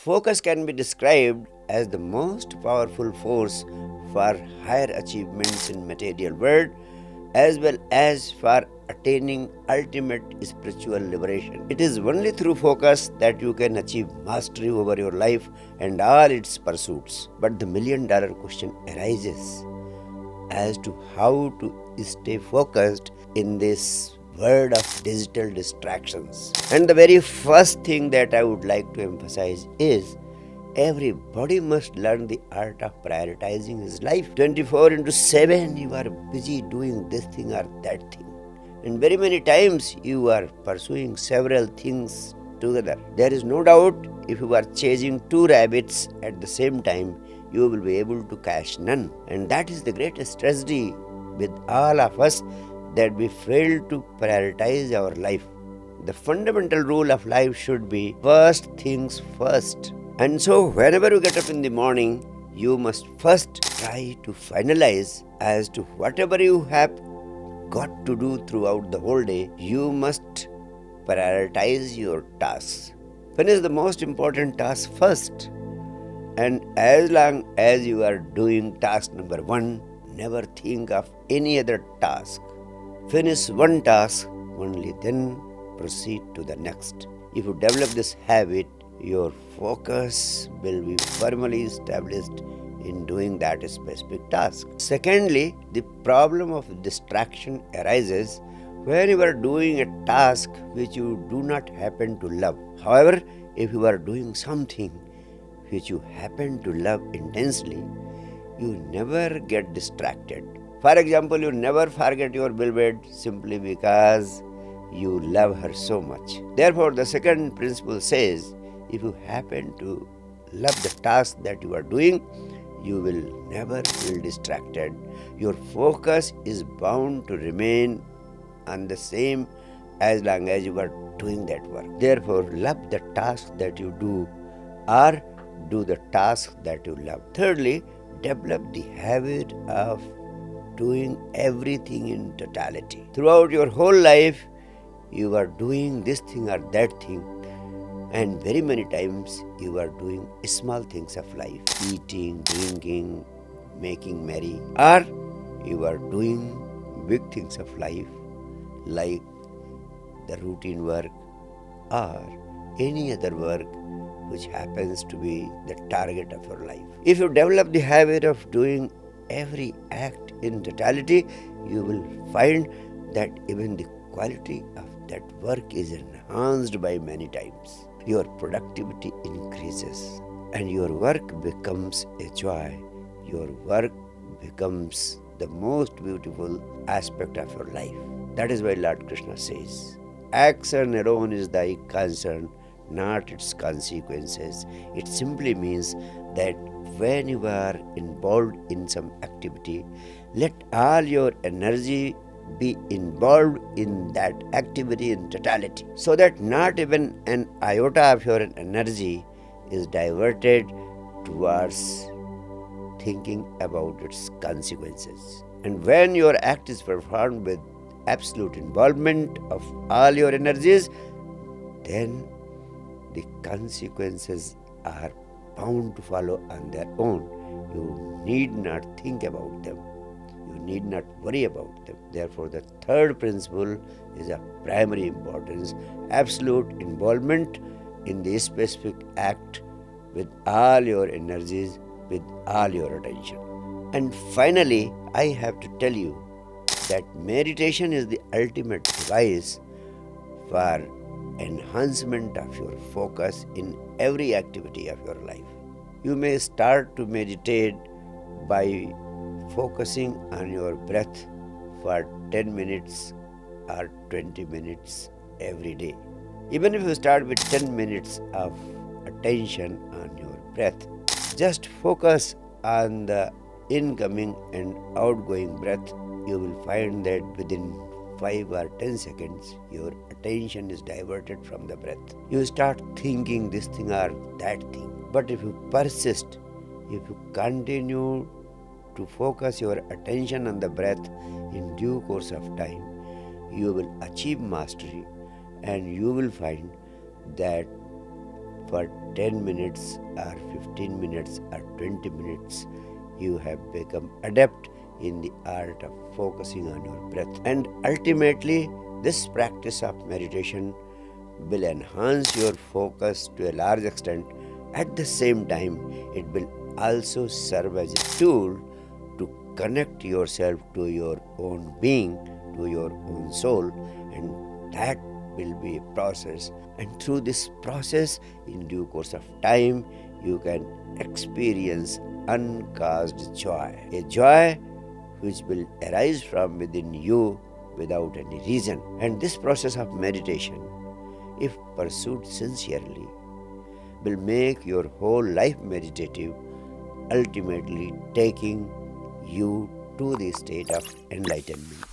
Focus can be described as the most powerful force for higher achievements in material world as well as for attaining ultimate spiritual liberation. It is only through focus that you can achieve mastery over your life and all its pursuits. But the $1,000,000 question arises as to how to stay focused in this world of digital distractions. And the very first thing that I would like to emphasize is everybody must learn the art of prioritizing his life. 24 into 7 you are busy doing this thing or that thing. And very many times you are pursuing several things together. There is no doubt if you are chasing two rabbits at the same time, you will be able to catch none. And that is the greatest tragedy with all of us, that we fail to prioritize our life. The fundamental rule of life should be first things first. And so whenever you get up in the morning, you must first try to finalize as to whatever you have got to do throughout the whole day. You must prioritize your tasks. Finish the most important task first. And as long as you are doing task number 1, never think of any other task. Finish one task, only then proceed to the next. If you develop this habit, your focus will be firmly established in doing that specific task. Secondly, the problem of distraction arises when you are doing a task which you do not happen to love. However, if you are doing something which you happen to love intensely, you never get distracted. For example, you never forget your beloved simply because you love her so much. Therefore, the second principle says, if you happen to love the task that you are doing, you will never feel distracted. Your focus is bound to remain on the same as long as you are doing that work. Therefore, love the task that you do, or do the task that you love. Thirdly, develop the habit of doing everything in totality. Throughout your whole life, you are doing this thing or that thing, and very many times you are doing small things of life, eating, drinking, making merry, or you are doing big things of life like the routine work or any other work which happens to be the target of your life. If you develop the habit of doing every act in totality, you will find that even the quality of that work is enhanced by many times. Your productivity increases and your work becomes a joy. Your work becomes the most beautiful aspect of your life. That is why Lord Krishna says, action alone is thy concern, not its consequences. It simply means that when you are involved in some activity, let all your energy be involved in that activity in totality, so that not even an iota of your energy is diverted towards thinking about its consequences. And when your act is performed with absolute involvement of all your energies, then the consequences are bound to follow on their own. You need not think about them. You need not worry about them. Therefore, the third principle is of primary importance: absolute involvement in the specific act with all your energies, with all your attention. And finally, I have to tell you that meditation is the ultimate device for enhancement of your focus in every activity of your life. You may start to meditate by focusing on your breath for 10 minutes or 20 minutes every day. Even if you start with 10 minutes of attention on your breath, just focus on the incoming and outgoing breath. You will find that within 5 or 10 seconds, your attention is diverted from the breath. You start thinking this thing or that thing. But if you persist, if you continue to focus your attention on the breath, in due course of time, you will achieve mastery, and you will find that for 10 minutes or 15 minutes or 20 minutes, you have become adept in the art of focusing on your breath. And ultimately, this practice of meditation will enhance your focus to a large extent. At the same time, it will also serve as a tool to connect yourself to your own being, to your own soul, and that will be a process. And through this process, in due course of time, you can experience uncaused joy, a joy which will arise from within you without any reason. And this process of meditation, if pursued sincerely, will make your whole life meditative, ultimately taking you to the state of enlightenment.